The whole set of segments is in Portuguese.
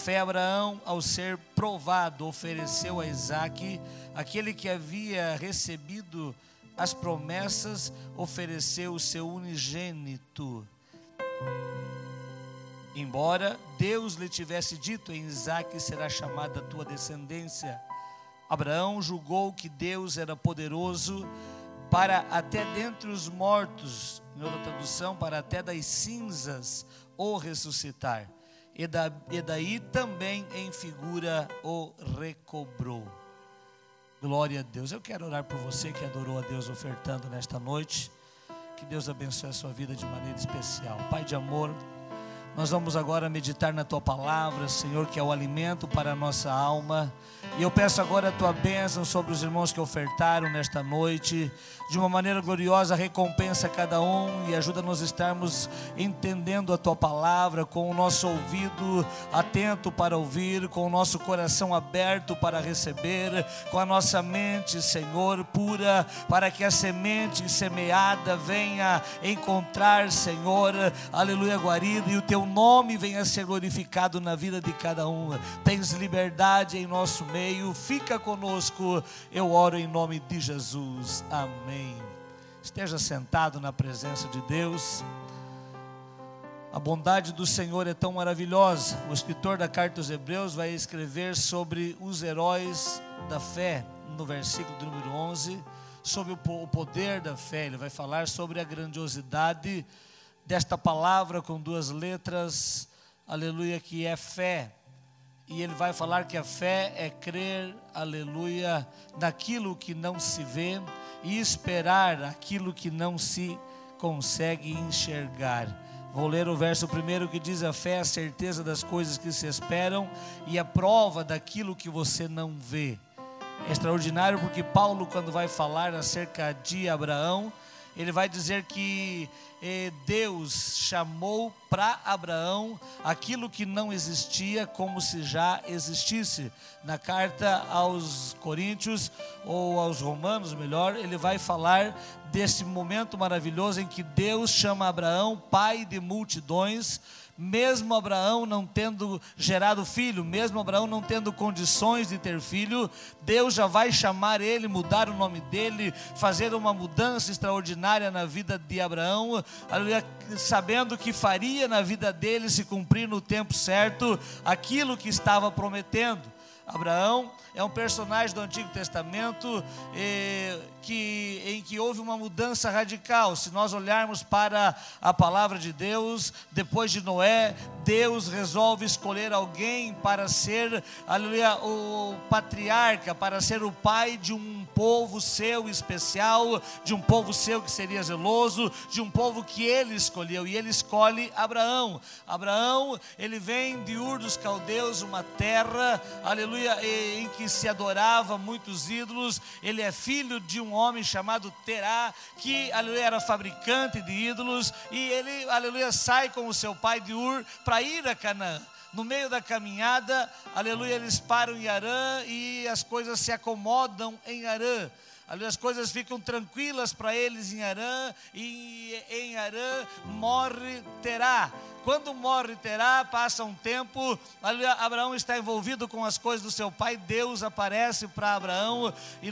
fé, Abraão, ao ser provado, ofereceu a Isaque, aquele que havia recebido as promessas, ofereceu o seu unigênito. Embora Deus lhe tivesse dito: em Isaque será chamada a tua descendência, Abraão julgou que Deus era poderoso para até dentre os mortos, em outra tradução, para até das cinzas o ressuscitar. E daí também em figura o recobrou. Glória a Deus. Eu quero orar por você que adorou a Deus ofertando nesta noite. Que Deus abençoe a sua vida de maneira especial. Pai de amor, nós vamos agora meditar na Tua palavra, Senhor, que é o alimento para a nossa alma. E eu peço agora a Tua bênção sobre os irmãos que ofertaram nesta noite. De uma maneira gloriosa, recompensa cada um e ajuda-nos a estarmos entendendo a Tua palavra, com o nosso ouvido atento para ouvir, com o nosso coração aberto para receber, com a nossa mente, Senhor, pura, para que a semente semeada venha encontrar, Senhor, aleluia, guarida, e o Teu nome venha a ser glorificado na vida de cada um. Tens liberdade em nosso meio, fica conosco, eu oro em nome de Jesus, amém. Esteja sentado na presença de Deus. A bondade do Senhor é tão maravilhosa. O escritor da carta aos Hebreus vai escrever sobre os heróis da fé, no versículo de número 11, sobre o poder da fé. Ele vai falar sobre a grandiosidade desta palavra com duas letras, aleluia, que é fé. E ele vai falar que a fé é crer, aleluia, naquilo que não se vê e esperar aquilo que não se consegue enxergar. Vou ler o verso primeiro que diz: a fé é a certeza das coisas que se esperam e a prova daquilo que você não vê. É extraordinário porque Paulo, quando vai falar acerca de Abraão, ele vai dizer que Deus chamou para Abraão aquilo que não existia como se já existisse. Na carta aos Coríntios, ou aos Romanos melhor, ele vai falar desse momento maravilhoso em que Deus chama Abraão pai de multidões, mesmo Abraão não tendo gerado filho, mesmo Abraão não tendo condições de ter filho, Deus já vai chamar ele, mudar o nome dele, fazer uma mudança extraordinária na vida de Abraão, sabendo que faria na vida dele se cumprir no tempo certo aquilo que estava prometendo. Abraão é um personagem do Antigo Testamento em que houve uma mudança radical. Se nós olharmos para a palavra de Deus, depois de Noé, Deus resolve escolher alguém para ser, aleluia, o patriarca, para ser o pai de um povo seu especial, de um povo seu que seria zeloso, de um povo que ele escolheu, e ele escolhe Abraão. Abraão, ele vem de Ur dos Caldeus, uma terra, aleluia, em que se adorava muitos ídolos. Ele é filho de um homem chamado Terá, que, aleluia, era fabricante de ídolos, e ele, aleluia, sai com o seu pai de Ur para ir a Canaã. No meio da caminhada, aleluia, eles param em Harã e as coisas se acomodam em Harã. As coisas ficam tranquilas para eles em Harã, e em Harã morre Terá. Quando morre Terá, passa um tempo, Abraão está envolvido com as coisas do seu pai. Deus aparece para Abraão, e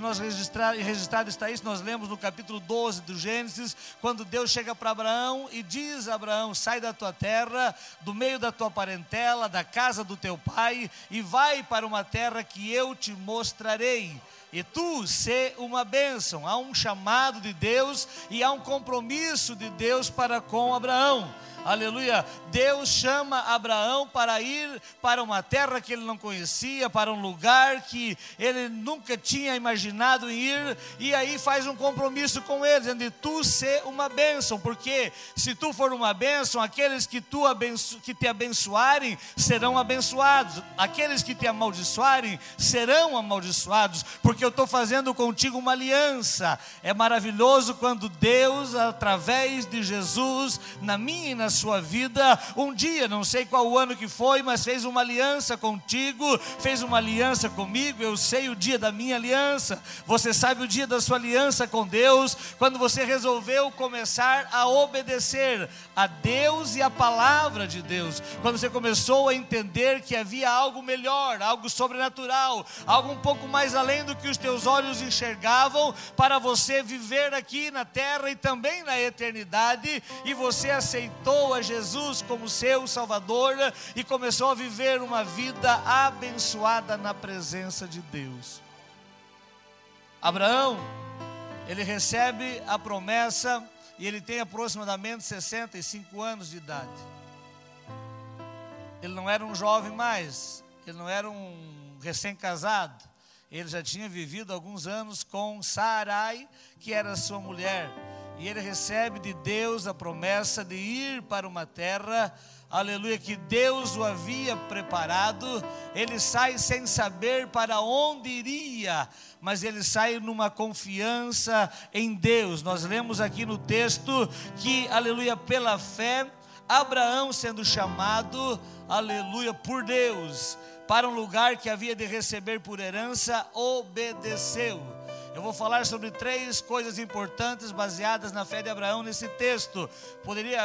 registrado está isso, nós lemos no capítulo 12 do Gênesis, quando Deus chega para Abraão e diz a Abraão: sai da tua terra, do meio da tua parentela, da casa do teu pai, e vai para uma terra que eu te mostrarei. E tu sê uma bênção. Há um chamado de Deus e há um compromisso de Deus para com Abraão. Aleluia, Deus chama Abraão para ir para uma terra que ele não conhecia, para um lugar que ele nunca tinha imaginado ir, e aí faz um compromisso com ele, dizendo: tu ser uma bênção, porque se tu for uma bênção, aqueles que te abençoarem serão abençoados, aqueles que te amaldiçoarem serão amaldiçoados, porque eu estou fazendo contigo uma aliança. É maravilhoso quando Deus, através de Jesus, na minha e na sua vida um dia, não sei qual o ano que foi, mas fez uma aliança contigo, fez uma aliança comigo. Eu sei o dia da minha aliança, você sabe o dia da sua aliança com Deus, quando você resolveu começar a obedecer a Deus e a palavra de Deus, quando você começou a entender que havia algo melhor, algo sobrenatural, algo um pouco mais além do que os teus olhos enxergavam, para você viver aqui na terra e também na eternidade, e você aceitou a Jesus como seu Salvador e começou a viver uma vida abençoada na presença de Deus. Abraão, ele recebe a promessa e ele tem aproximadamente 65 anos de idade. Ele não era um jovem mais, ele não era um recém-casado, ele já tinha vivido alguns anos com Sarai, que era sua mulher, e ele recebe de Deus a promessa de ir para uma terra, aleluia, que Deus o havia preparado. Ele sai sem saber para onde iria, mas ele sai numa confiança em Deus. Nós lemos aqui no texto que, aleluia, pela fé, Abraão sendo chamado, aleluia, por Deus, para um lugar que havia de receber por herança, obedeceu. Eu vou falar sobre 3 coisas importantes baseadas na fé de Abraão nesse texto.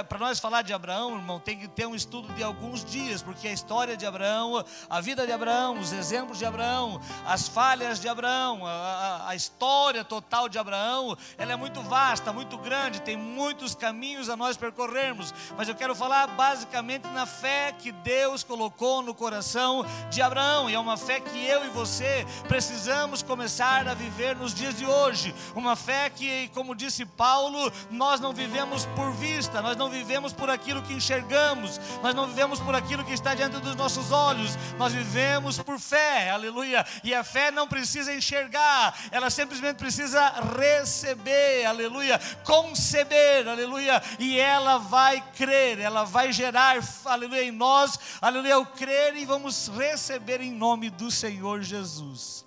Para nós falar de Abraão, irmão, tem que ter um estudo de alguns dias, porque a história de Abraão, a vida de Abraão, os exemplos de Abraão, as falhas de Abraão, a história total de Abraão, ela é muito vasta, muito grande, tem muitos caminhos a nós percorrermos, mas eu quero falar basicamente na fé que Deus colocou no coração de Abraão, e é uma fé que eu e você precisamos começar a viver nos dias de hoje, uma fé que, como disse Paulo, nós não vivemos por vista, nós não vivemos por aquilo que enxergamos, nós não vivemos por aquilo que está diante dos nossos olhos, nós vivemos por fé, aleluia, e a fé não precisa enxergar, ela simplesmente precisa receber, aleluia, conceber, aleluia, e ela vai crer, ela vai gerar, aleluia, em nós, aleluia, o crer, e vamos receber em nome do Senhor Jesus.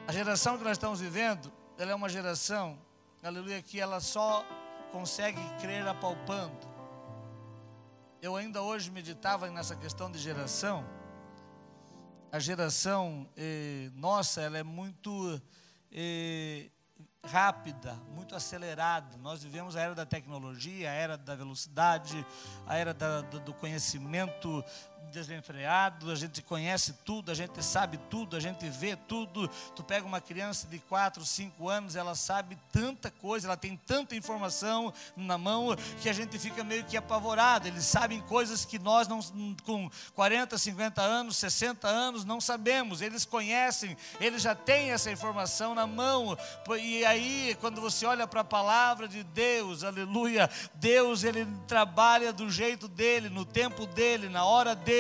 A geração que nós estamos vivendo, ela é uma geração, aleluia, que ela só consegue crer apalpando. Eu ainda hoje meditava nessa questão de geração. A geração nossa, ela é muito rápida, muito acelerada. Nós vivemos a era da tecnologia, a era da velocidade, a era do conhecimento desenfreado. A gente conhece tudo, a gente sabe tudo, a gente vê tudo. Tu pega uma criança de 4, 5 anos, ela sabe tanta coisa, ela tem tanta informação na mão, que a gente fica meio que apavorado. Eles sabem coisas que nós não, com 40, 50 anos, 60 anos, não sabemos. Eles conhecem, eles já têm essa informação na mão. E aí, quando você olha para a palavra de Deus, aleluia, Deus, ele trabalha do jeito dele, no tempo dele, na hora dele,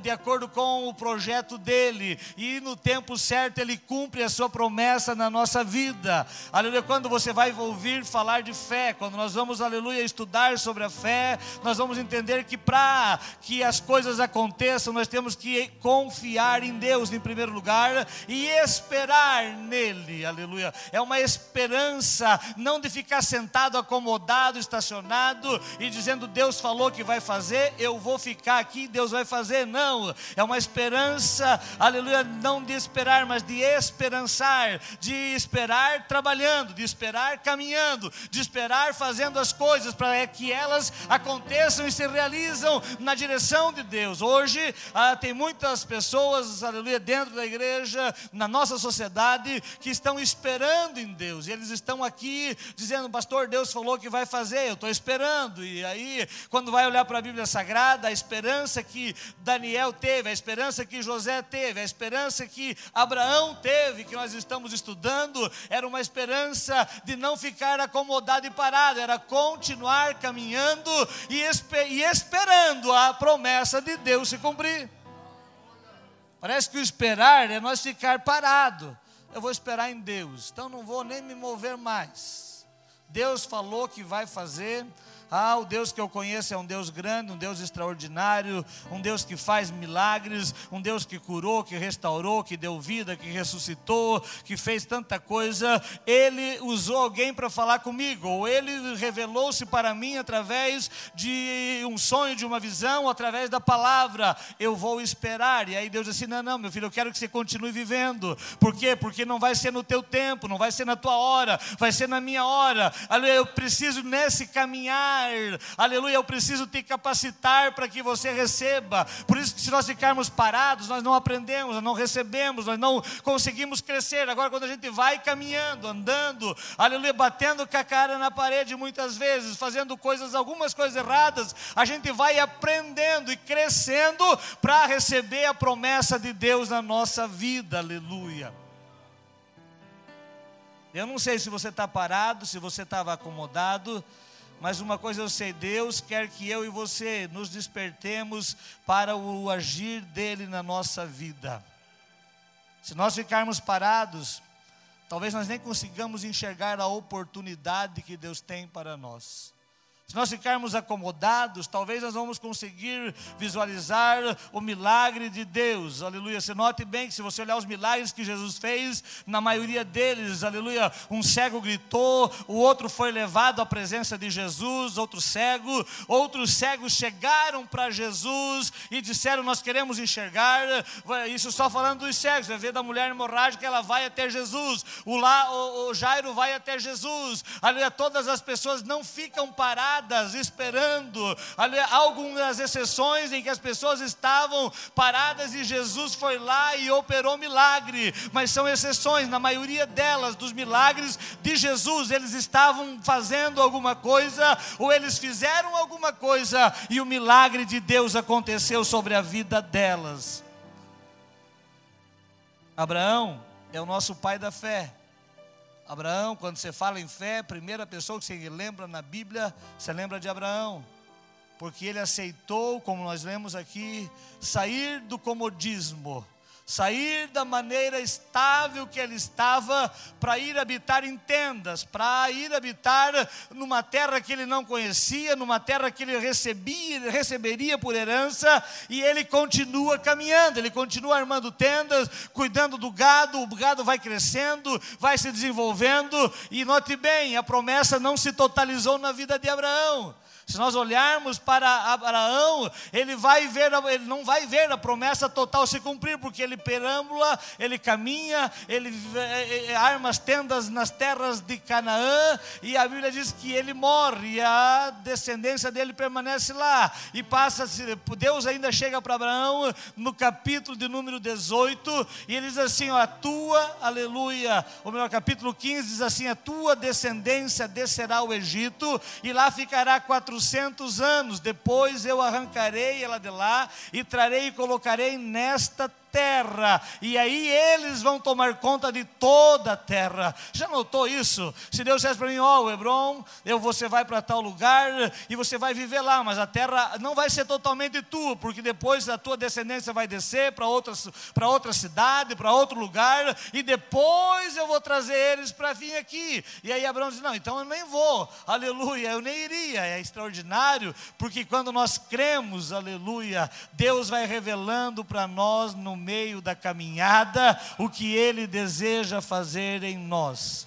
de acordo com o projeto dele, e no tempo certo ele cumpre a sua promessa na nossa vida, aleluia. Quando você vai ouvir falar de fé, quando nós vamos, aleluia, estudar sobre a fé, nós vamos entender que para que as coisas aconteçam, nós temos que confiar em Deus em primeiro lugar e esperar nele, aleluia. É uma esperança, não de ficar sentado, acomodado, estacionado e dizendo: Deus falou que vai fazer, eu vou ficar aqui, Deus vai fazer. Não, é uma esperança, aleluia, não de esperar, mas de esperançar, de esperar trabalhando, de esperar caminhando, de esperar fazendo as coisas para que elas aconteçam e se realizam na direção de Deus. Hoje tem muitas pessoas, aleluia, dentro da igreja, na nossa sociedade, que estão esperando em Deus, e eles estão aqui dizendo: pastor, Deus falou que vai fazer, eu estou esperando. E aí, quando vai olhar para a Bíblia Sagrada, a esperança que Daniel teve, a esperança que José teve, a esperança que Abraão teve, que nós estamos estudando, era uma esperança de não ficar acomodado e parado, era continuar caminhando e esperando a promessa de Deus se cumprir. Parece que o esperar é nós ficar parado. Eu vou esperar em Deus, então não vou nem me mover mais. Deus falou que vai fazer, O Deus que eu conheço é um Deus grande, um Deus extraordinário, um Deus que faz milagres, um Deus que curou, que restaurou, que deu vida, que ressuscitou, que fez tanta coisa. Ele usou alguém para falar comigo, ou Ele revelou-se para mim através de um sonho, de uma visão, através da palavra. Eu vou esperar. E aí Deus disse: não, meu filho, eu quero que você continue vivendo. Por quê? Porque não vai ser no teu tempo, não vai ser na tua hora, vai ser na minha hora. Aleluia, eu preciso nesse caminhar, aleluia, eu preciso te capacitar para que você receba. Por isso que se nós ficarmos parados, nós não aprendemos, nós não recebemos, nós não conseguimos crescer. Agora quando a gente vai caminhando, andando, aleluia, batendo com a cara na parede muitas vezes, fazendo algumas coisas erradas, a gente vai aprendendo e crescendo para receber a promessa de Deus na nossa vida, aleluia. Eu não sei se você está parado, se você estava acomodado, mas uma coisa eu sei: Deus quer que eu e você nos despertemos para o agir dEle na nossa vida. Se nós ficarmos parados, talvez nós nem consigamos enxergar a oportunidade que Deus tem para nós. Se nós ficarmos acomodados, talvez nós vamos conseguir visualizar o milagre de Deus, aleluia. Você note bem que se você olhar os milagres que Jesus fez, na maioria deles, aleluia, um cego gritou, o outro foi levado à presença de Jesus, outros cegos chegaram para Jesus e disseram: nós queremos enxergar. Isso só falando dos cegos. Vai ver da mulher hemorrágica, ela vai até Jesus, o Jairo vai até Jesus, aleluia. Todas as pessoas não ficam paradas esperando. Há algumas exceções em que as pessoas estavam paradas e Jesus foi lá e operou milagre, mas são exceções. Na maioria delas, dos milagres de Jesus, eles estavam fazendo alguma coisa, ou eles fizeram alguma coisa, e o milagre de Deus aconteceu sobre a vida delas. Abraão é o nosso pai da fé. Abraão, quando você fala em fé, a primeira pessoa que você lembra na Bíblia, você lembra de Abraão, porque ele aceitou, como nós lemos aqui, sair do comodismo, sair da maneira estável que ele estava, para ir habitar em tendas, para ir habitar numa terra que ele não conhecia, numa terra que ele receberia por herança, e ele continua caminhando, ele continua armando tendas, cuidando do gado, o gado vai crescendo, vai se desenvolvendo, e note bem, a promessa não se totalizou na vida de Abraão. Se nós olharmos para Abraão, ele não vai ver a promessa total se cumprir, porque ele perambula, ele caminha, ele arma as tendas nas terras de Canaã, e a Bíblia diz que ele morre, e a descendência dele permanece lá, e Deus ainda chega para Abraão, no capítulo de número 18, e ele diz assim, capítulo 15 diz assim: a tua descendência descerá ao Egito, e lá ficará 400 anos, depois eu arrancarei ela de lá, e trarei e colocarei nesta terra, e aí eles vão tomar conta de toda a terra. Já notou isso? Se Deus dissesse para mim: Hebron, você vai para tal lugar, e você vai viver lá, mas a terra não vai ser totalmente tua, porque depois a tua descendência vai descer para outra cidade, para outro lugar, e depois eu vou trazer eles para vir aqui. E aí Abraão diz: não, então eu nem vou, aleluia, eu nem iria. É extraordinário, porque quando nós cremos, aleluia, Deus vai revelando para nós no meio da caminhada o que Ele deseja fazer em nós.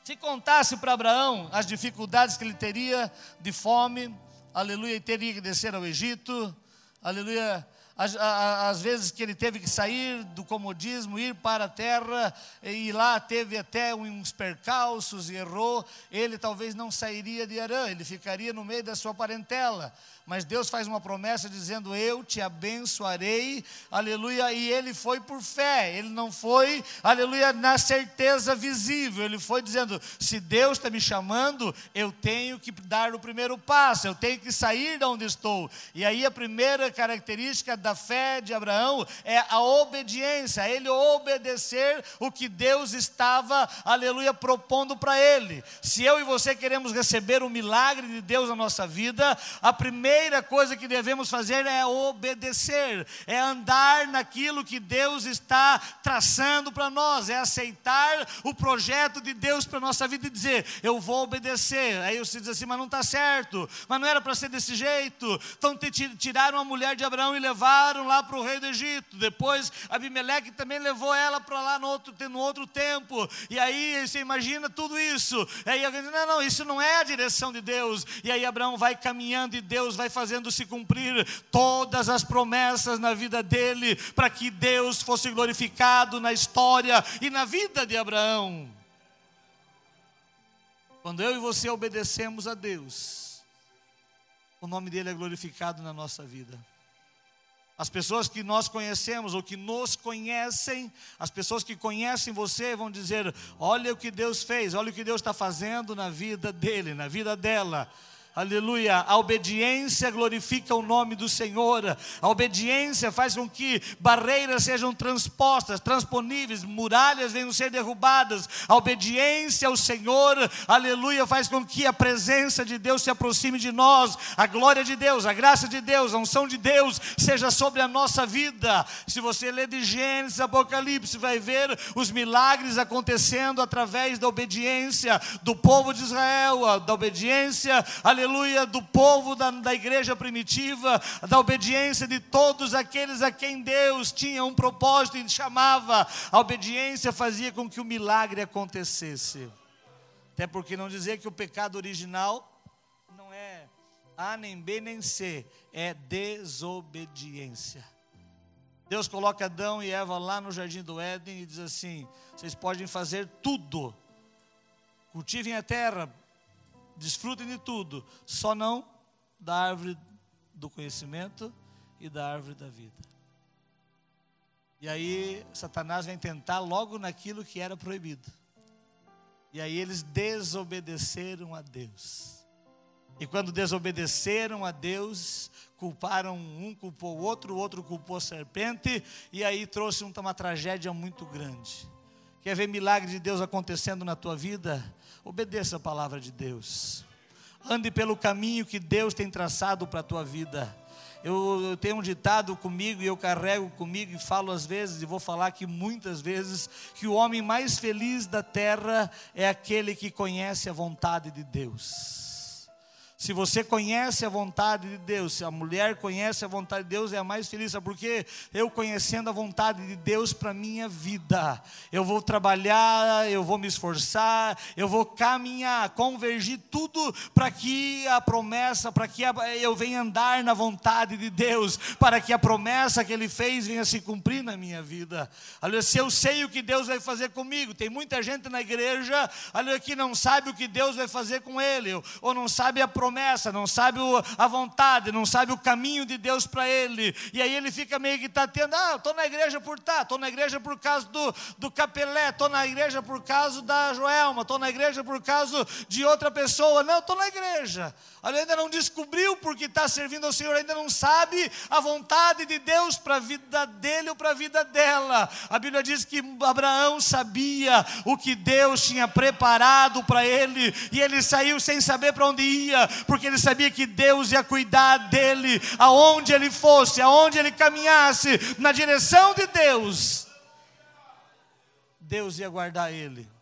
Se contasse para Abraão as dificuldades que ele teria de fome, aleluia, e teria que descer ao Egito, aleluia, as vezes que ele teve que sair do comodismo, ir para a terra, e lá teve até uns percalços e errou, ele talvez não sairia de Harã, ele ficaria no meio da sua parentela. Mas Deus faz uma promessa dizendo: eu te abençoarei, aleluia, e ele foi por fé, ele não foi, aleluia, na certeza visível, ele foi dizendo: se Deus está me chamando, eu tenho que dar o primeiro passo, eu tenho que sair de onde estou. E aí a primeira característica da fé de Abraão é a obediência, ele obedecer o que Deus estava, aleluia, propondo para ele. Se eu e você queremos receber o milagre de Deus na nossa vida, a primeira coisa que devemos fazer é obedecer, é andar naquilo que Deus está traçando para nós, é aceitar o projeto de Deus para a nossa vida e dizer, eu vou obedecer. Aí você diz assim, mas não está certo, mas não era para ser desse jeito. Então tiraram a mulher de Abraão e levaram lá para o rei do Egito. Depois Abimeleque também levou ela para lá no outro tempo. E aí você imagina tudo isso. E aí alguém diz, não, isso não é a direção de Deus. E aí Abraão vai caminhando e Deus vai fazendo se cumprir todas as promessas na vida dele, para que Deus fosse glorificado na história e na vida de Abraão. Quando eu e você obedecemos a Deus, o nome dele é glorificado na nossa vida. As pessoas que nós conhecemos ou que nos conhecem, as pessoas que conhecem você vão dizer, olha o que Deus fez, olha o que Deus está fazendo na vida dele, na vida dela. Aleluia, a obediência glorifica o nome do Senhor. A obediência faz com que barreiras sejam transponíveis, muralhas venham ser derrubadas. A obediência ao Senhor, aleluia, faz com que a presença de Deus se aproxime de nós. A glória de Deus, a graça de Deus, a unção de Deus seja sobre a nossa vida. Se você ler de Gênesis, Apocalipse, vai ver os milagres acontecendo através da obediência do povo de Israel, da obediência, aleluia, do povo da igreja primitiva, da obediência de todos aqueles a quem Deus tinha um propósito e chamava. A obediência fazia com que o milagre acontecesse. Até porque não dizer que o pecado original não é A, nem B, nem C, é desobediência. Deus coloca Adão e Eva lá no jardim do Éden e diz assim, vocês podem fazer tudo, cultivem a terra, desfrutem de tudo, só não da árvore do conhecimento e da árvore da vida. E aí Satanás vem tentar logo naquilo que era proibido. E aí eles desobedeceram a Deus. E quando desobedeceram a Deus, culparam um, culpou o outro culpou a serpente, e aí trouxe uma tragédia muito grande. Quer ver milagre de Deus acontecendo na tua vida? Obedeça a palavra de Deus. Ande pelo caminho que Deus tem traçado para a tua vida. Eu tenho um ditado comigo e eu carrego comigo e falo às vezes, e vou falar aqui muitas vezes, que o homem mais feliz da terra é aquele que conhece a vontade de Deus. Se você conhece a vontade de Deus, se a mulher conhece a vontade de Deus, é a mais feliz. Sabe por quê? Eu conhecendo a vontade de Deus para a minha vida, eu vou trabalhar, eu vou me esforçar, eu vou caminhar, convergir tudo para que a promessa, para que eu venha andar na vontade de Deus, para que a promessa que Ele fez venha se cumprir na minha vida. Olha, se eu sei o que Deus vai fazer comigo, tem muita gente na igreja, olha, que não sabe o que Deus vai fazer com ele, ou não sabe a promessa, não sabe a vontade, não sabe o caminho de Deus para ele, e aí ele fica meio que tendo, estou na igreja por estou na igreja por causa do Capelé, estou na igreja por causa da Joelma, estou na igreja por causa de outra pessoa. Não, estou na igreja. Ele ainda não descobriu porque está servindo ao Senhor, ainda não sabe a vontade de Deus para a vida dele ou para a vida dela. A Bíblia diz que Abraão sabia o que Deus tinha preparado para ele, e ele saiu sem saber para onde ia, porque ele sabia que Deus ia cuidar dele, aonde ele fosse, aonde ele caminhasse, na direção de Deus, Deus ia guardar ele.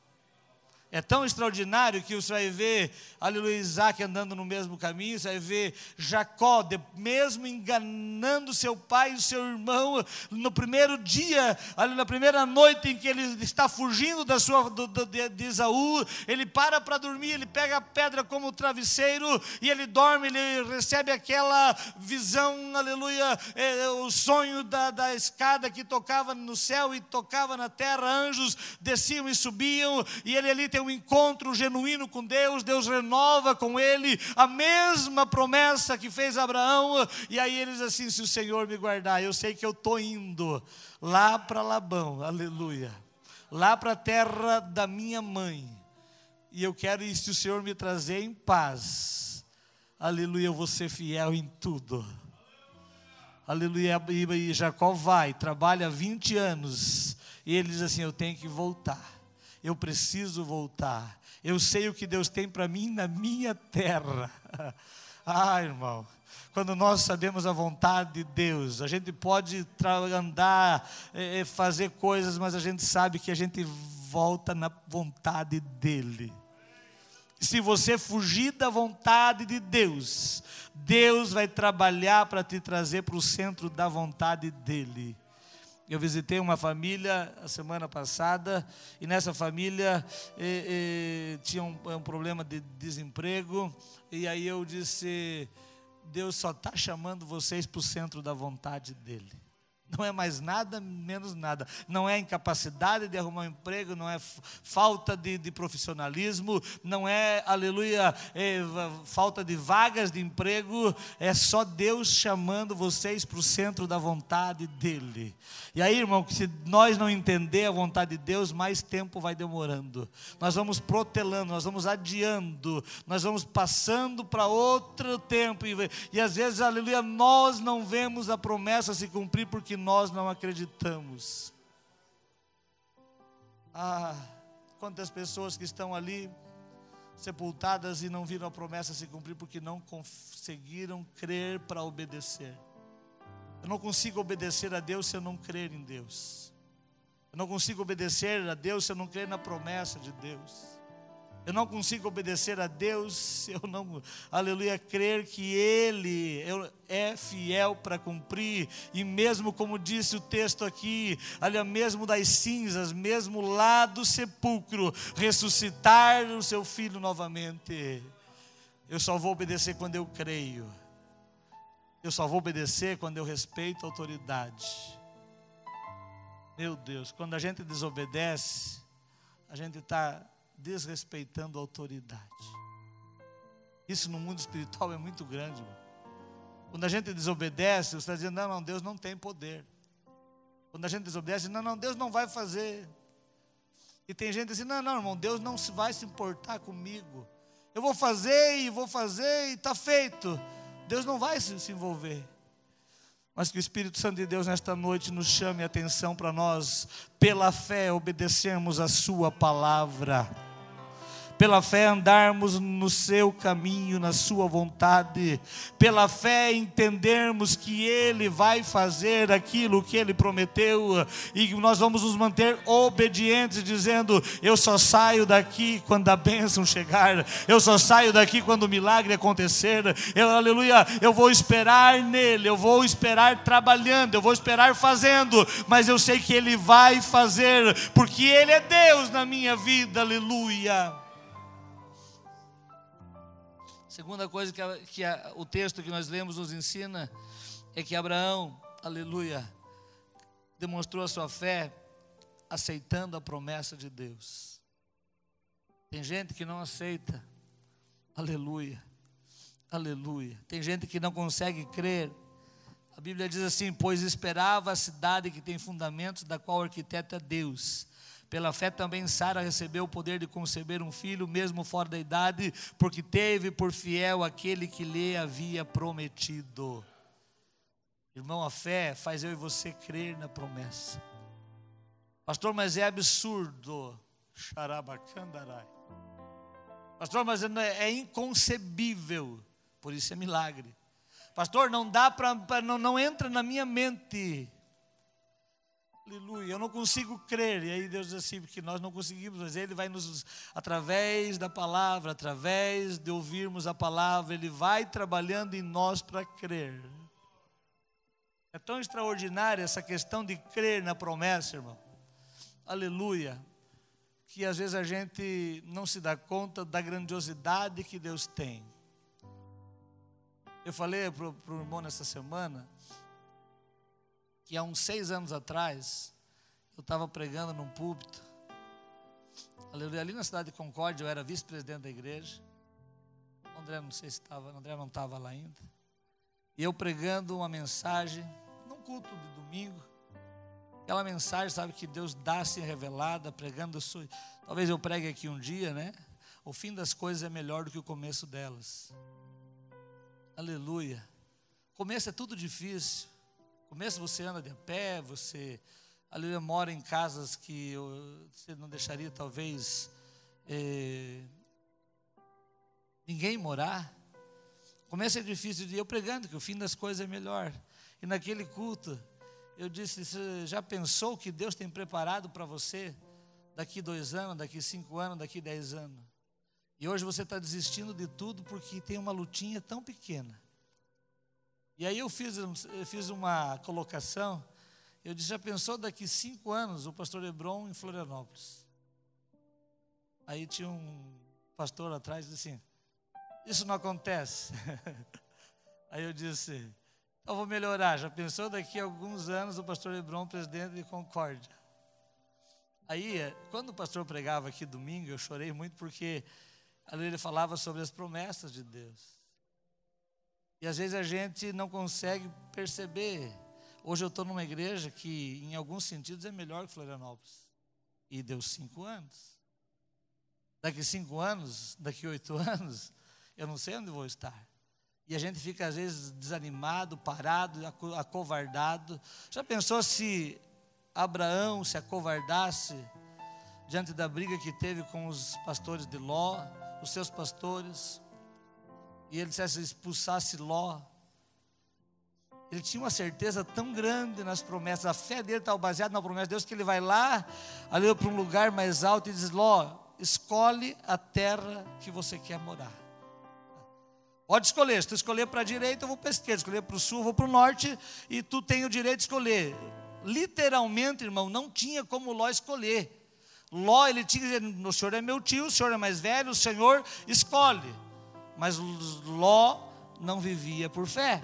É tão extraordinário que você vai ver, aleluia, Isaac andando no mesmo caminho, você vai ver Jacó, mesmo enganando seu pai e seu irmão, no primeiro dia, ali na primeira noite em que ele está fugindo de Esaú, ele para dormir, ele pega a pedra como travesseiro, e ele dorme, ele recebe aquela visão, aleluia, o sonho da escada que tocava no céu e tocava na terra, anjos desciam e subiam, e ele ali tem um encontro genuíno com Deus, Deus renova com ele a mesma promessa que fez Abraão, e aí ele diz assim, se o Senhor me guardar, eu sei que eu estou indo lá para Labão, aleluia, lá para a terra da minha mãe, e eu quero, e se o Senhor me trazer em paz, aleluia, eu vou ser fiel em tudo. Aleluia. E Jacó trabalha 20 anos. E ele diz assim: eu tenho que voltar. Eu preciso voltar. Eu sei o que Deus tem para mim na minha terra. Irmão, quando nós sabemos a vontade de Deus, a gente pode andar, fazer coisas, mas a gente sabe que a gente volta na vontade dEle. Se você fugir da vontade de Deus, Deus vai trabalhar para te trazer para o centro da vontade dEle. Eu visitei uma família a semana passada, e nessa família tinha um problema de desemprego, e aí eu disse: Deus só está chamando vocês para o centro da vontade dEle. Não é mais nada, menos nada. Não é incapacidade de arrumar um emprego, não é falta de profissionalismo, não é, aleluia, falta de vagas de emprego. É só Deus chamando vocês para o centro da vontade dEle. E aí, irmão, se nós não entender a vontade de Deus, mais tempo vai demorando. Nós vamos protelando, nós vamos adiando, nós vamos passando para outro tempo. E às vezes, aleluia, nós não vemos a promessa se cumprir porque nós não acreditamos. Quantas pessoas que estão ali sepultadas e não viram a promessa se cumprir porque não conseguiram crer para obedecer. Eu não consigo obedecer a Deus se eu não crer em Deus. Eu não consigo obedecer a Deus se eu não crer na promessa de Deus. Eu não consigo obedecer a Deus se eu não, aleluia, crer que Ele é fiel para cumprir. E mesmo como disse o texto aqui, aliás, mesmo das cinzas, mesmo lá do sepulcro, ressuscitar o seu filho novamente. Eu só vou obedecer quando eu creio. Eu só vou obedecer quando eu respeito a autoridade. Meu Deus, quando a gente desobedece, a gente está desrespeitando a autoridade. Isso no mundo espiritual é muito grande, irmão. Quando a gente desobedece, você está dizendo: não, Deus não tem poder. Quando a gente desobedece, não, Deus não vai fazer. E tem gente assim: não, irmão, Deus não vai se importar comigo. Eu vou fazer e está feito. Deus não vai se envolver. Mas que o Espírito Santo de Deus nesta noite nos chame a atenção para nós, pela fé, obedecermos a sua palavra. Pela fé andarmos no seu caminho, na sua vontade. Pela fé entendermos que Ele vai fazer aquilo que Ele prometeu. E nós vamos nos manter obedientes, dizendo: eu só saio daqui quando a bênção chegar. Eu só saio daqui quando o milagre acontecer. Aleluia, eu vou esperar nele, eu vou esperar trabalhando, eu vou esperar fazendo. Mas eu sei que Ele vai fazer, porque Ele é Deus na minha vida, aleluia. Segunda coisa que o texto que nós lemos nos ensina é que Abraão, aleluia, demonstrou a sua fé aceitando a promessa de Deus. Tem gente que não aceita, aleluia, aleluia. Tem gente que não consegue crer. A Bíblia diz assim: pois esperava a cidade que tem fundamentos, da qual o arquiteto é Deus. Pela fé também Sara recebeu o poder de conceber um filho, mesmo fora da idade, porque teve por fiel aquele que lhe havia prometido. Irmão, a fé faz eu e você crer na promessa. Pastor, mas é absurdo. Xarabacandarai. Pastor, mas é inconcebível. Por isso é milagre. Pastor, não dá não entra na minha mente. Aleluia, eu não consigo crer. E aí Deus diz assim, porque nós não conseguimos, mas Ele vai nos, através da palavra, através de ouvirmos a palavra, Ele vai trabalhando em nós para crer. É tão extraordinária essa questão de crer na promessa, irmão. Aleluia, que às vezes a gente não se dá conta da grandiosidade que Deus tem. Eu falei para o irmão nessa semana que há uns 6 anos atrás, eu estava pregando num púlpito, aleluia, ali na cidade de Concórdia. Eu era vice-presidente da igreja. O André, não sei se estava, o André não estava lá ainda. E eu pregando uma mensagem, num culto de domingo, aquela mensagem, sabe, que Deus dá-se revelada, pregando, talvez eu pregue aqui um dia, né? O fim das coisas é melhor do que o começo delas. Aleluia. O começo é tudo difícil. começo você anda de a pé, você ali mora em casas que você não deixaria talvez ninguém morar. Começo é difícil, eu pregando que o fim das coisas é melhor. E naquele culto, eu disse, você já pensou o que Deus tem preparado para você daqui 2 anos, daqui 5 anos, daqui 10 anos? E hoje você está desistindo de tudo porque tem uma lutinha tão pequena. E aí eu fiz uma colocação, eu disse, já pensou daqui 5 anos o pastor Hebron em Florianópolis? Aí tinha um pastor atrás e disse assim, isso não acontece. Aí eu disse, então vou melhorar, já pensou daqui a alguns anos o pastor Hebron presidente de Concórdia? Aí, quando o pastor pregava aqui domingo, eu chorei muito porque ali ele falava sobre as promessas de Deus. E às vezes a gente não consegue perceber. Hoje eu estou numa igreja que em alguns sentidos é melhor que Florianópolis. E deu 5 anos. Daqui 5 anos, daqui 8 anos, eu não sei onde vou estar. E a gente fica às vezes desanimado, parado, acovardado. Já pensou se Abraão se acovardasse diante da briga que teve com os pastores de Ló, os seus pastores, e ele dissesse, expulsasse Ló? Ele tinha uma certeza tão grande nas promessas, a fé dele estava baseada na promessa de Deus, que ele vai lá, ali para um lugar mais alto e diz, Ló, escolhe a terra que você quer morar. Pode escolher, se tu escolher para a direita eu vou para a esquerda, escolher para o sul eu vou para o norte, e tu tem o direito de escolher. Literalmente, irmão, não tinha como Ló escolher. Ló, ele tinha que dizer, o senhor é meu tio, o senhor é mais velho, o senhor escolhe. Mas Ló não vivia por fé.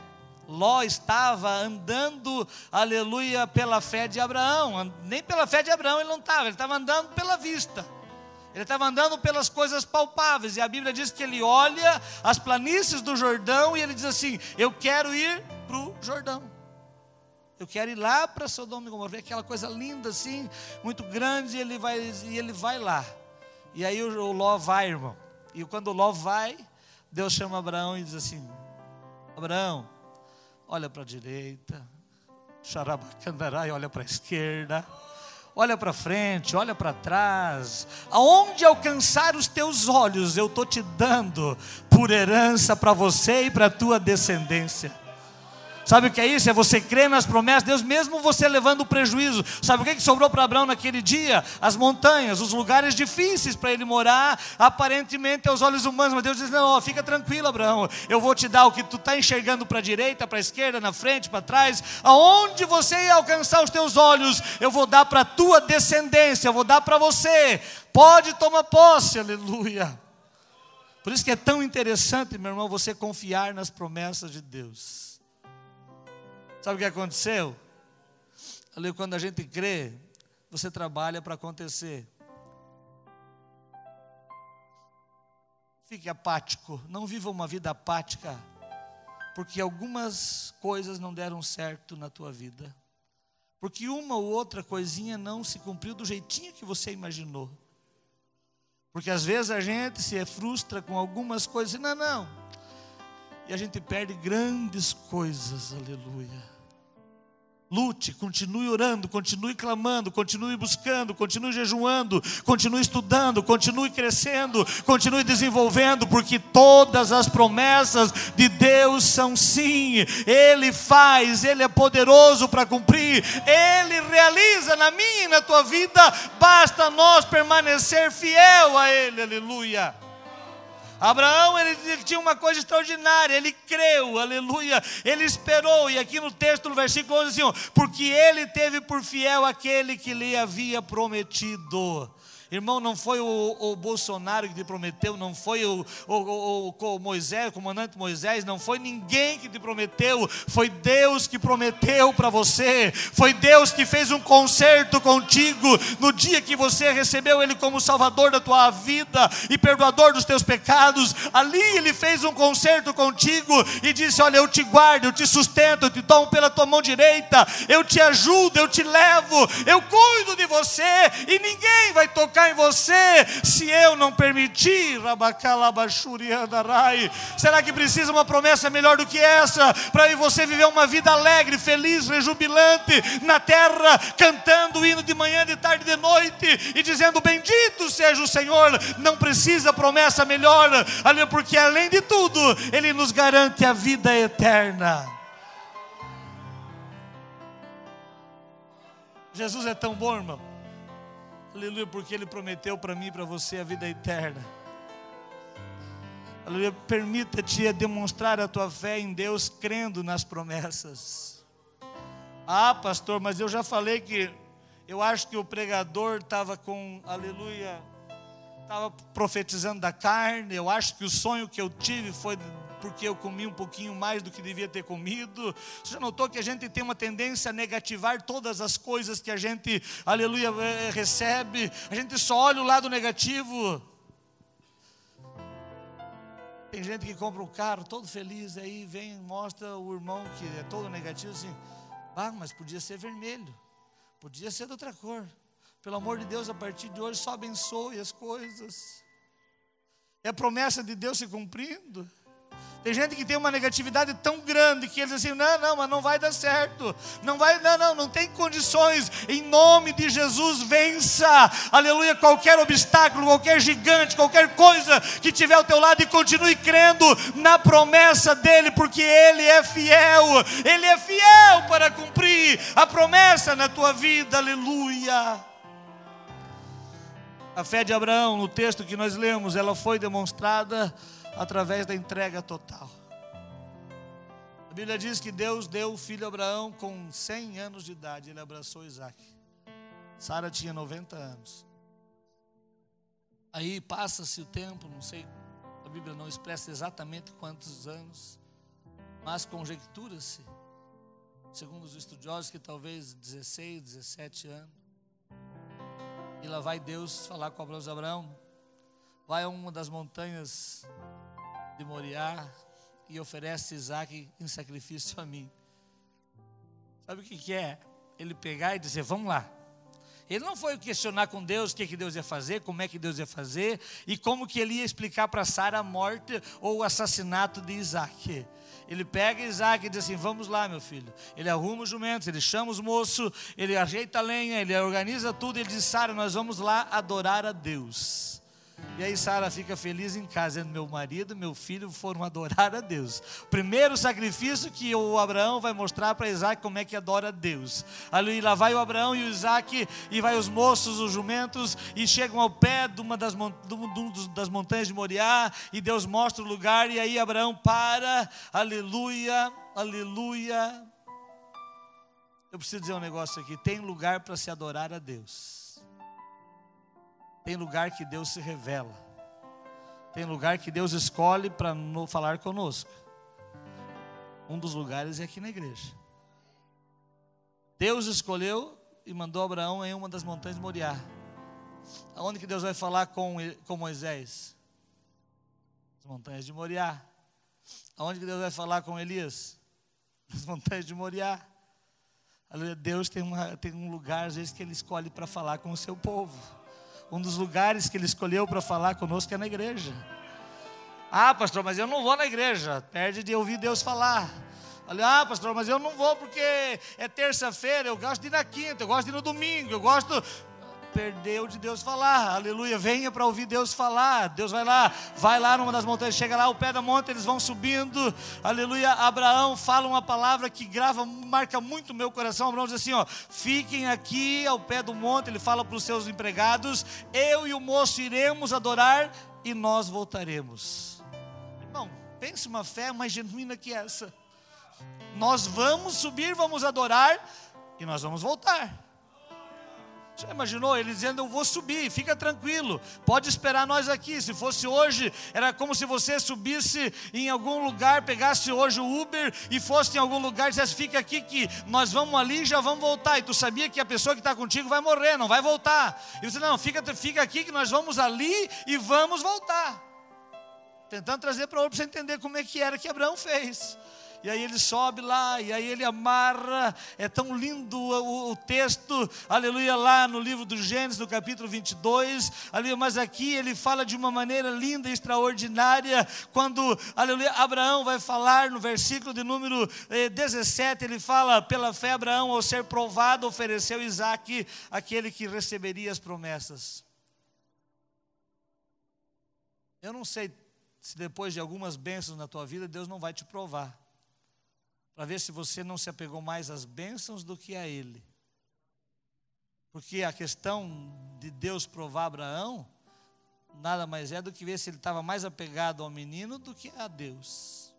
Ló estava andando, aleluia, pela fé de Abraão. Nem pela fé de Abraão ele não estava, ele estava andando pela vista. Ele estava andando pelas coisas palpáveis. E a Bíblia diz que ele olha as planícies do Jordão e ele diz assim, eu quero ir para o Jordão. Eu quero ir lá para Sodoma e Gomorra, ver aquela coisa linda assim, muito grande, e ele vai lá. E aí o Ló vai, irmão. E quando o Ló vai, Deus chama Abraão e diz assim, Abraão, olha para a direita, xarabacandarai, olha para a esquerda, olha para frente, olha para trás, aonde alcançar os teus olhos, eu estou te dando por herança para você e para a tua descendência. Sabe o que é isso? É você crer nas promessas de Deus, mesmo você levando o prejuízo. Sabe o que sobrou para Abraão naquele dia? As montanhas, os lugares difíceis para ele morar, aparentemente aos olhos humanos. Mas Deus diz, não, fica tranquilo, Abraão, eu vou te dar o que tu está enxergando para a direita, para a esquerda, na frente, para trás. Aonde você ia alcançar os teus olhos, eu vou dar para a tua descendência, eu vou dar para você. Pode tomar posse, aleluia. Por isso que é tão interessante, meu irmão, você confiar nas promessas de Deus. Sabe o que aconteceu? Ali, quando a gente crê, você trabalha para acontecer. Fique apático, não viva uma vida apática, porque algumas coisas não deram certo na tua vida, porque uma ou outra coisinha não se cumpriu do jeitinho que você imaginou. Porque às vezes a gente se frustra com algumas coisas, não. E a gente perde grandes coisas, aleluia. Lute, continue orando, continue clamando, continue buscando, continue jejuando, continue estudando, continue crescendo, continue desenvolvendo, porque todas as promessas de Deus são sim. Ele faz, Ele é poderoso para cumprir, Ele realiza na minha e na tua vida, basta nós permanecer fiel a Ele, aleluia. Abraão, ele tinha uma coisa extraordinária, ele creu, aleluia, ele esperou, e aqui no texto, no versículo 11, assim, porque ele teve por fiel aquele que lhe havia prometido. Irmão, não foi o Bolsonaro que te prometeu, não foi o Moisés, o comandante Moisés, não foi ninguém que te prometeu, foi Deus que prometeu para você, foi Deus que fez um concerto contigo, no dia que você recebeu Ele como Salvador da tua vida e perdoador dos teus pecados. Ali Ele fez um concerto contigo e disse, olha, eu te guardo, eu te sustento, eu te tomo pela tua mão direita, eu te ajudo, eu te levo, eu cuido de você, e ninguém vai tocar tocar em você se eu não permitir? Será que precisa uma promessa melhor do que essa para você viver uma vida alegre, feliz, rejubilante na terra, cantando o hino de manhã, de tarde, de noite e dizendo: bendito seja o Senhor? Não precisa promessa melhor, porque além de tudo Ele nos garante a vida eterna. Jesus é tão bom, irmão. Aleluia, porque Ele prometeu para mim e para você a vida eterna. Aleluia, permita-te demonstrar a tua fé em Deus crendo nas promessas. Ah, pastor, mas eu já falei que eu acho que o pregador estava com, aleluia, estava profetizando da carne. Eu acho que o sonho que eu tive foi porque eu comi um pouquinho mais do que devia ter comido. Você já notou que a gente tem uma tendência a negativar todas as coisas que a gente, aleluia, recebe? A gente só olha o lado negativo. Tem gente que compra um carro todo feliz, aí vem e mostra o irmão que é todo negativo, assim: ah, mas podia ser vermelho, podia ser de outra cor. Pelo amor de Deus, a partir de hoje só abençoe as coisas. É a promessa de Deus se cumprindo. Tem gente que tem uma negatividade tão grande que eles dizem: não, mas não vai dar certo, não tem condições. Em nome de Jesus, vença, aleluia, qualquer obstáculo, qualquer gigante, qualquer coisa que tiver ao teu lado, e continue crendo na promessa dEle, porque Ele é fiel para cumprir a promessa na tua vida, aleluia. A fé de Abraão, no texto que nós lemos, ela foi demonstrada através da entrega total. A Bíblia diz que Deus deu o filho a Abraão com 100 anos de idade. Ele abraçou Isaac. Sara tinha 90 anos. Aí passa-se o tempo, não sei, a Bíblia não expressa exatamente quantos anos, mas conjectura-se, segundo os estudiosos, que talvez 16, 17 anos. E lá vai Deus falar com Abraão: vai a uma das montanhas de Moriá e oferece Isaac em sacrifício a mim. Sabe o que é? Ele pegar e dizer: vamos lá. Ele não foi questionar com Deus o que Deus ia fazer, como é que Deus ia fazer e como que ele ia explicar para Sara a morte ou o assassinato de Isaac. Ele pega Isaac e diz assim: vamos lá, meu filho. Ele arruma os jumentos, ele chama os moços, ele ajeita a lenha, ele organiza tudo. Ele diz: Sara, nós vamos lá adorar a Deus. E aí Sara fica feliz em casa, dizendo: meu marido e meu filho foram adorar a Deus. Primeiro sacrifício que o Abraão vai mostrar para Isaac como é que adora a Deus. Ali lá vai o Abraão e o Isaac, e vai os moços, os jumentos, e chegam ao pé de uma das montanhas de Moriá, e Deus mostra o lugar, e aí Abraão para, aleluia, aleluia. Eu preciso dizer um negócio aqui: tem lugar para se adorar a Deus. Tem lugar que Deus se revela. Tem lugar que Deus escolhe para falar conosco. Um dos lugares é aqui na igreja. Deus escolheu e mandou Abraão em uma das montanhas de Moriá. Aonde que Deus vai falar com Moisés? As montanhas de Moriá. Aonde que Deus vai falar com Elias? As montanhas de Moriá. Deus tem um lugar, às vezes, que Ele escolhe para falar com o seu povo. Um dos lugares que Ele escolheu para falar conosco é na igreja. Ah, pastor, mas eu não vou na igreja. Perde de ouvir Deus falar. Ah, pastor, mas eu não vou porque é terça-feira. Eu gosto de ir na quinta, eu gosto de ir no domingo. Eu gosto... Perdeu de Deus falar, aleluia. Venha para ouvir Deus falar. Deus vai lá numa das montanhas, chega lá ao pé da montanha, eles vão subindo, aleluia. Abraão fala uma palavra que marca muito o meu coração. Abraão diz assim: fiquem aqui ao pé do monte. Ele fala para os seus empregados: eu e o moço iremos adorar e nós voltaremos. Irmão, pense uma fé mais genuína que essa. Nós vamos subir, vamos adorar e nós vamos voltar. Já imaginou ele dizendo: eu vou subir, fica tranquilo, pode esperar nós aqui. Se fosse hoje, era como se você subisse em algum lugar, pegasse hoje o Uber e fosse em algum lugar e dissesse: fica aqui que nós vamos ali e já vamos voltar. E tu sabia que a pessoa que está contigo vai morrer, não vai voltar. E você: não, fica aqui que nós vamos ali e vamos voltar. Tentando trazer para outro para você entender como é que era que Abraão fez. E aí ele sobe lá, e aí ele amarra. É tão lindo o texto, aleluia, lá no livro do Gênesis, no capítulo 22, aleluia, mas aqui ele fala de uma maneira linda e extraordinária, quando, aleluia, Abraão vai falar no versículo de número 17, ele fala: pela fé Abraão, ao ser provado, ofereceu Isaque, aquele que receberia as promessas. Eu não sei se depois de algumas bênçãos na tua vida, Deus não vai te provar, para ver se você não se apegou mais às bênçãos do que a Ele. Porque a questão de Deus provar Abraão, nada mais é do que ver se ele estava mais apegado ao menino do que a Deus.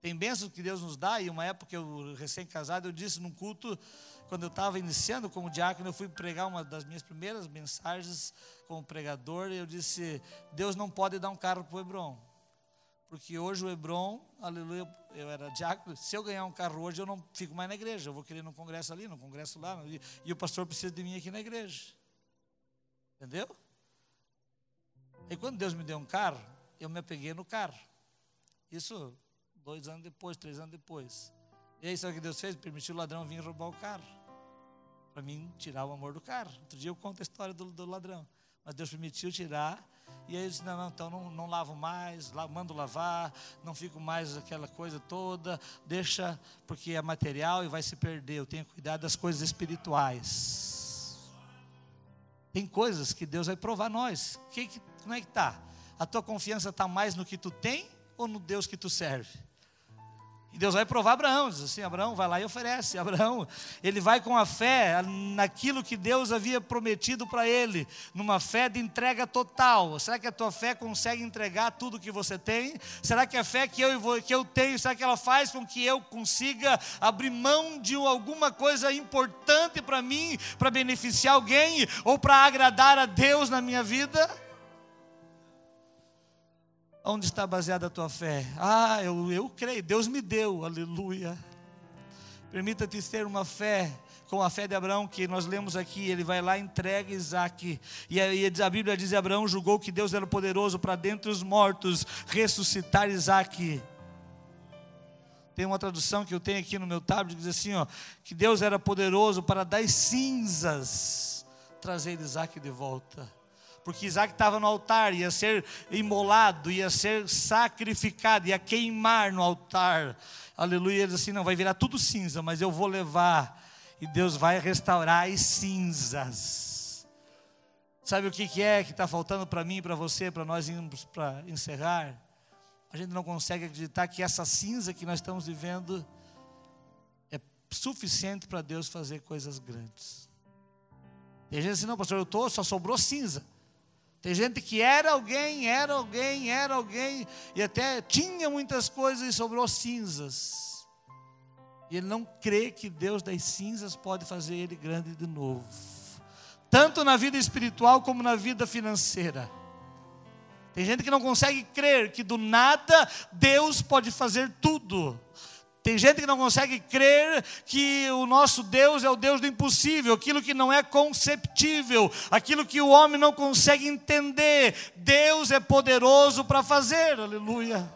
Tem bênçãos que Deus nos dá, e uma época eu, recém-casado, eu disse num culto, quando eu estava iniciando como diácono, eu fui pregar uma das minhas primeiras mensagens como pregador, e eu disse: Deus não pode dar um carro para o Hebron, porque hoje o Hebron, aleluia, eu era diácono, se eu ganhar um carro hoje, eu não fico mais na igreja, eu vou querer no congresso ali, no congresso lá, e o pastor precisa de mim aqui na igreja, entendeu? E quando Deus me deu um carro, eu me apeguei no carro, isso 2 anos depois, 3 anos depois. E aí sabe o que Deus fez? Permitiu o ladrão vir roubar o carro, para mim tirar o amor do carro. Outro dia eu conto a história do ladrão, mas Deus permitiu tirar. E aí eu disse: não, então não lavo mais, mando lavar, não fico mais aquela coisa toda, deixa, porque é material e vai se perder. Eu tenho que cuidar das coisas espirituais. Tem coisas que Deus vai provar nós. Como é que está? A tua confiança está mais no que tu tem ou no Deus que tu serve? E Deus vai provar Abraão, diz assim: Abraão, vai lá e oferece. Abraão, ele vai com a fé naquilo que Deus havia prometido para ele, numa fé de entrega total. Será que a tua fé consegue entregar tudo que você tem? Será que a fé que eu tenho, será que ela faz com que eu consiga abrir mão de alguma coisa importante para mim, para beneficiar alguém, ou para agradar a Deus na minha vida? Onde está baseada a tua fé? Eu creio, Deus me deu, aleluia. Permita-te ter uma fé, com a fé de Abraão, que nós lemos aqui. Ele vai lá e entrega Isaque, e a Bíblia diz: Abraão julgou que Deus era poderoso para dentre os mortos ressuscitar Isaque. Tem uma tradução que eu tenho aqui no meu tablet, que diz assim, que Deus era poderoso para das cinzas trazer Isaque de volta. Porque Isaque estava no altar, ia ser imolado, ia ser sacrificado, ia queimar no altar, aleluia. Ele diz assim: não, vai virar tudo cinza, mas eu vou levar, e Deus vai restaurar as cinzas. Sabe o que é que está faltando para mim e para você, para nós irmos para encerrar? A gente não consegue acreditar que essa cinza que nós estamos vivendo é suficiente para Deus fazer coisas grandes. Tem gente assim: não, pastor, só sobrou cinza. Tem gente que era alguém, e até tinha muitas coisas e sobrou cinzas. E ele não crê que Deus das cinzas pode fazer ele grande de novo. Tanto na vida espiritual como na vida financeira. Tem gente que não consegue crer que do nada Deus pode fazer tudo. Tem gente que não consegue crer que o nosso Deus é o Deus do impossível, aquilo que não é conceptível, aquilo que o homem não consegue entender. Deus é poderoso para fazer, aleluia.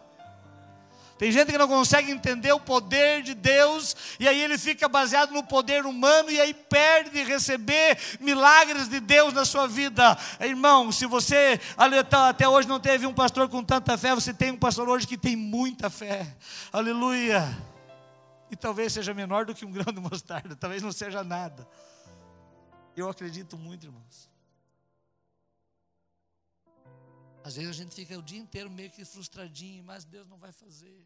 Tem gente que não consegue entender o poder de Deus, e aí ele fica baseado no poder humano, e aí perde de receber milagres de Deus na sua vida. Irmão, se você até hoje não teve um pastor com tanta fé, você tem um pastor hoje que tem muita fé, aleluia. E talvez seja menor do que um grão de mostarda, talvez não seja nada. Eu acredito muito, irmãos. Às vezes a gente fica o dia inteiro meio que frustradinho, mas Deus não vai fazer.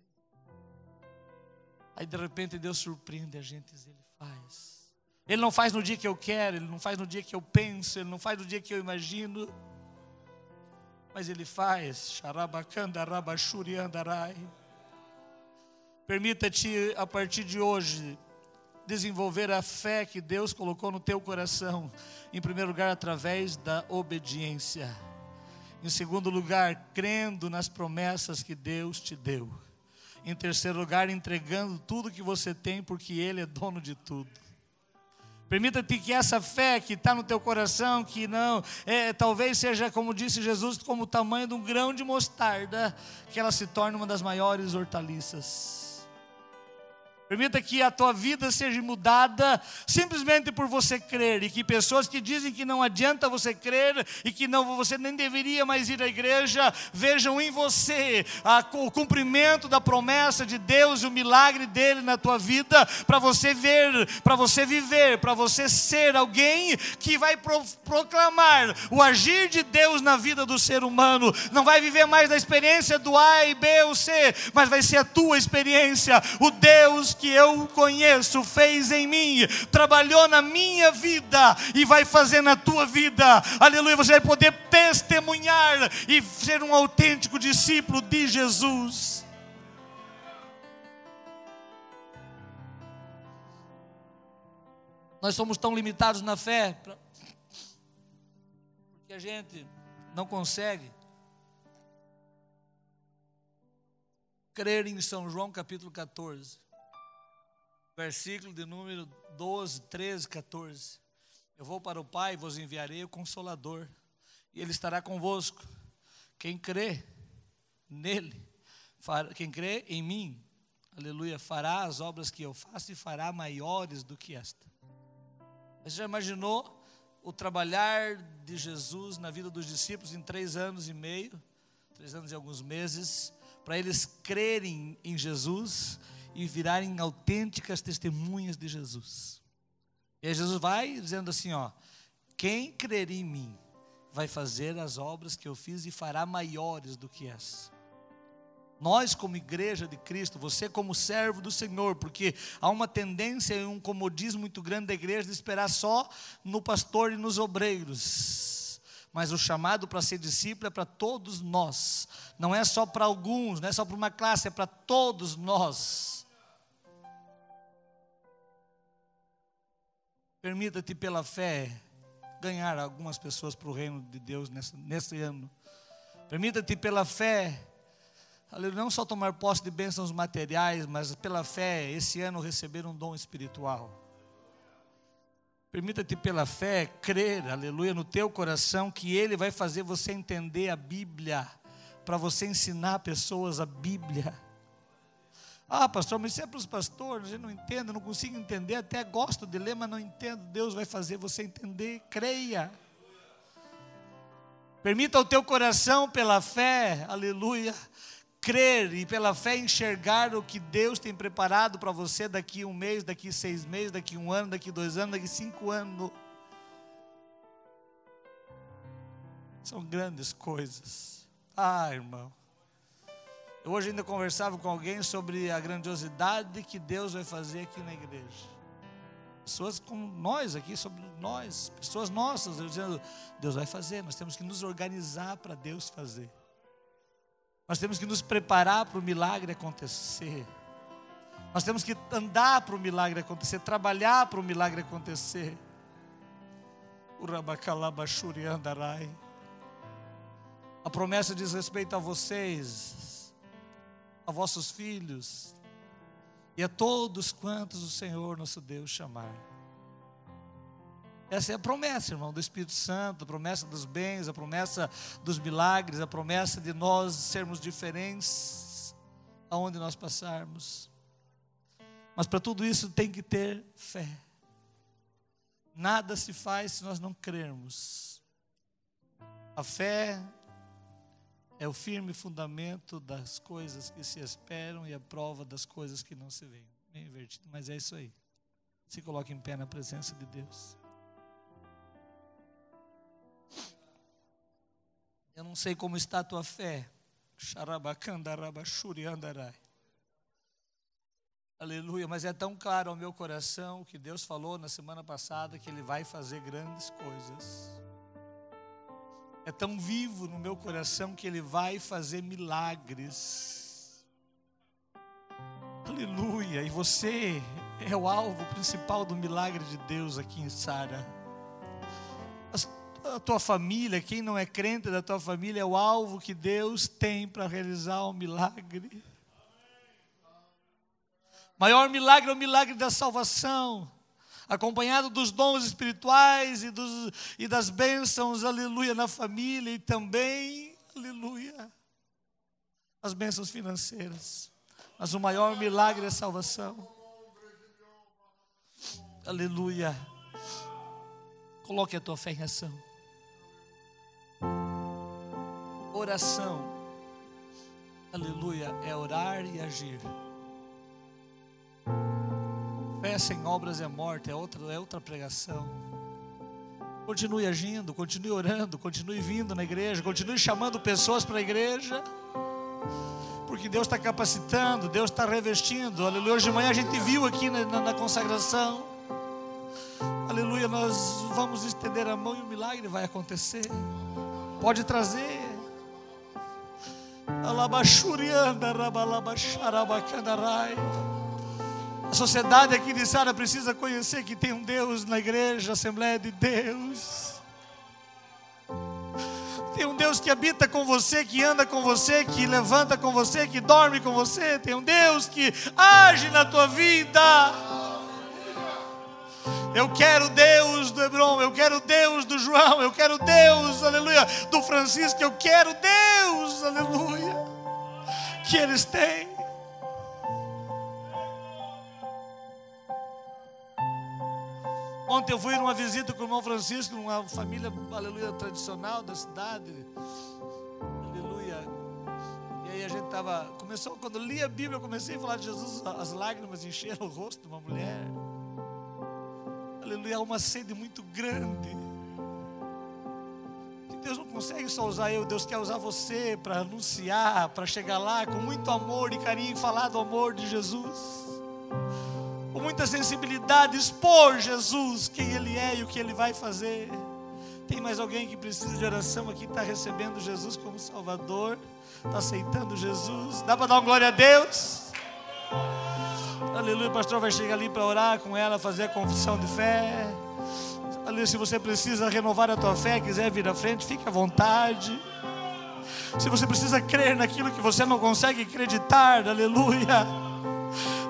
Aí de repente Deus surpreende a gente e Ele faz. Ele não faz no dia que eu quero, Ele não faz no dia que eu penso, Ele não faz no dia que eu imagino, mas Ele faz. Xarabacanda, rabachuri, andarai. Permita-te, a partir de hoje, desenvolver a fé que Deus colocou no teu coração. Em primeiro lugar, através da obediência. Em segundo lugar, crendo nas promessas que Deus te deu. Em terceiro lugar, entregando tudo que você tem, porque Ele é dono de tudo. Permita-te que essa fé que está no teu coração, que não, talvez seja, como disse Jesus, como o tamanho de um grão de mostarda, que ela se torne uma das maiores hortaliças. Permita que a tua vida seja mudada simplesmente por você crer. E que pessoas que dizem que não adianta você crer e que você nem deveria mais ir à igreja, vejam em você o cumprimento da promessa de Deus e o milagre dele na tua vida, para você ver, para você viver, para você ser alguém que vai proclamar o agir de Deus na vida do ser humano. Não vai viver mais da experiência do A e B ou C, mas vai ser a tua experiência. O Deus que eu conheço fez em mim, trabalhou na minha vida e vai fazer na tua vida. Aleluia, você vai poder testemunhar e ser um autêntico discípulo de Jesus. Nós somos tão limitados na fé, porque a gente não consegue crer em São João capítulo 14. Versículo de número 12, 13, 14. Eu vou para o Pai e vos enviarei o Consolador, e Ele estará convosco. Quem crê nele, quem crê em mim, aleluia, fará as obras que eu faço e fará maiores do que esta. Você já imaginou o trabalhar de Jesus na vida dos discípulos em 3 anos e meio, 3 anos e alguns meses, para eles crerem em Jesus e virarem autênticas testemunhas de Jesus. E aí Jesus vai dizendo assim, quem crer em mim vai fazer as obras que eu fiz e fará maiores do que essa. Nós como igreja de Cristo, você como servo do Senhor, porque há uma tendência e um comodismo muito grande da igreja de esperar só no pastor e nos obreiros. Mas o chamado para ser discípulo é para todos nós. Não é só para alguns, não é só para uma classe, é para todos nós. Permita-te pela fé ganhar algumas pessoas para o reino de Deus nesse ano. Permita-te pela fé, não só tomar posse de bênçãos materiais, mas pela fé esse ano receber um dom espiritual. Permita-te pela fé crer, aleluia, no teu coração que Ele vai fazer você entender a Bíblia, para você ensinar pessoas a Bíblia. Pastor, mas isso é para os pastores, eu não entendo, não consigo entender, até gosto de ler, mas não entendo. Deus vai fazer você entender, creia. Permita ao teu coração pela fé, aleluia, crer e pela fé enxergar o que Deus tem preparado para você daqui 1 mês, daqui 6 meses, daqui 1 ano, daqui 2 anos, daqui 5 anos. São grandes coisas. Irmão, eu hoje ainda conversava com alguém sobre a grandiosidade que Deus vai fazer aqui na igreja. Pessoas como nós aqui, sobre nós, pessoas nossas, dizendo, Deus vai fazer, nós temos que nos organizar para Deus fazer. Nós temos que nos preparar para o milagre acontecer. Nós temos que andar para o milagre acontecer, trabalhar para o milagre acontecer. A promessa diz respeito a vocês, a vossos filhos e a todos quantos o Senhor nosso Deus chamar. Essa é a promessa, irmão, do Espírito Santo, a promessa dos bens, a promessa dos milagres, a promessa de nós sermos diferentes aonde nós passarmos. Mas para tudo isso tem que ter fé. Nada se faz se nós não crermos. A fé é o firme fundamento das coisas que se esperam e a prova das coisas que não se veem. Bem invertido, mas é isso aí. Se coloque em pé na presença de Deus. Eu não sei como está a tua fé. Aleluia, mas é tão claro ao meu coração que Deus falou na semana passada que Ele vai fazer grandes coisas. É tão vivo no meu coração que Ele vai fazer milagres. Aleluia, e você é o alvo principal do milagre de Deus aqui em Sara. A tua família, quem não é crente da tua família, é o alvo que Deus tem para realizar um milagre. Maior milagre é o milagre da salvação, acompanhado dos dons espirituais e das bênçãos, aleluia, na família e também, aleluia, as bênçãos financeiras. Mas o maior milagre é a salvação. Aleluia. Coloque a tua fé em ação. Oração, aleluia, é orar e agir. Fé sem obras é morte, é outra pregação. Continue agindo, continue orando, continue vindo na igreja, continue chamando pessoas para a igreja, porque Deus está capacitando, Deus está revestindo. Aleluia. Hoje de manhã a gente viu aqui na consagração, aleluia, nós vamos estender a mão e o milagre vai acontecer. Pode trazer. A sociedade aqui de Sara precisa conhecer que tem um Deus na igreja, Assembleia de Deus. Tem um Deus que habita com você, que anda com você, que levanta com você, que dorme com você. Tem um Deus que age na tua vida. Eu quero Deus do Hebron, eu quero Deus do João, eu quero Deus, aleluia, do Francisco, eu quero Deus, aleluia, que eles têm. Ontem eu fui numa visita com o irmão Francisco, numa família, aleluia, tradicional da cidade, aleluia. E aí a gente começou, quando eu li a Bíblia, eu comecei a falar de Jesus, as lágrimas encheram o rosto de uma mulher. Aleluia, há uma sede muito grande. Que Deus não consegue só usar eu, Deus quer usar você para anunciar, para chegar lá com muito amor e carinho, falar do amor de Jesus. Com muita sensibilidade, expor Jesus, quem Ele é e o que Ele vai fazer. Tem mais alguém que precisa de oração aqui, está recebendo Jesus como Salvador, está aceitando Jesus? Dá para dar uma glória a Deus? Aleluia, o pastor vai chegar ali para orar com ela, fazer a confissão de fé. Aleluia, se você precisa renovar a tua fé, quiser vir à frente, fique à vontade. Se você precisa crer naquilo que você não consegue acreditar, aleluia.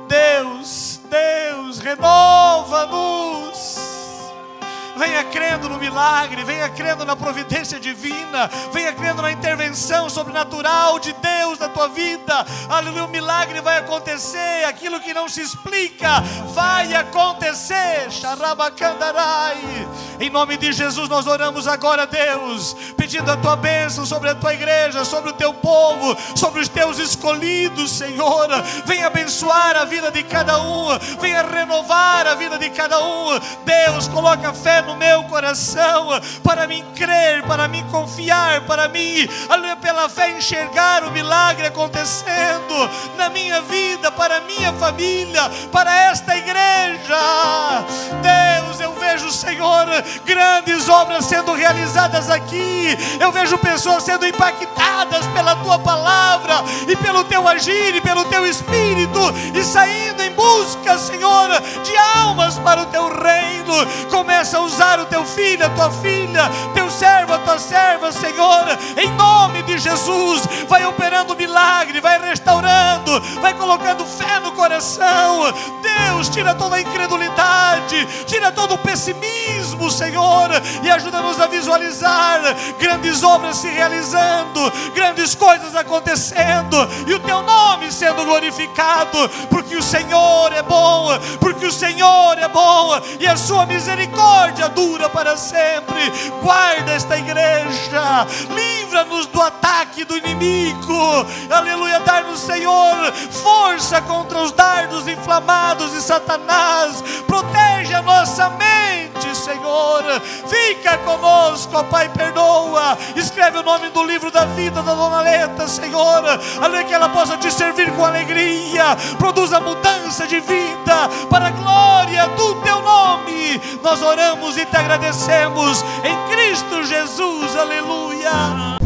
Deus, renova-nos. Venha crendo no milagre, venha crendo na providência divina, venha crendo na intervenção sobrenatural de Deus na tua vida. Aleluia, o milagre vai acontecer, aquilo que não se explica vai acontecer. Em nome de Jesus nós oramos agora, Deus, pedindo a tua bênção sobre a tua igreja, sobre o teu povo, sobre os teus escolhidos, Senhor. Venha abençoar a vida de cada um, venha renovar a vida de cada um. Deus, coloca fé no meu coração, para mim crer, para mim confiar, para mim, aleluia, pela fé enxergar o milagre acontecendo na minha vida, para a minha família, para esta igreja. Deus, eu vejo, Senhor, grandes obras sendo realizadas aqui, eu vejo pessoas sendo impactadas pela tua palavra e pelo teu agir e pelo teu espírito e saindo em busca, Senhor, de almas para o teu reino. Começa a usar o teu filho, a tua filha, teu servo, a tua serva, Senhor, em nome de Jesus. Vai operando milagre, vai restaurando, vai colocando fé no coração. Deus, tira toda a incredulidade, tira todo o pessimismo, Senhor, e ajuda-nos a visualizar grandes obras se realizando, grandes coisas acontecendo e o teu nome sendo glorificado, porque o Senhor é bom, porque o Senhor é bom e a sua misericórdia dura para sempre. Guarda esta igreja, livra-nos do ataque do inimigo, aleluia. Dá-nos, Senhor, força contra os dardos inflamados de Satanás. Protege a nossa mente, Senhor. Fica conosco, ó Pai, perdoa. Escreve o nome do livro da vida da Dona Leta, Senhor, aleluia, que ela possa te servir com alegria. Produza mudança de vida para a glória do teu nome. Nós oramos e te agradecemos em Cristo Jesus, aleluia.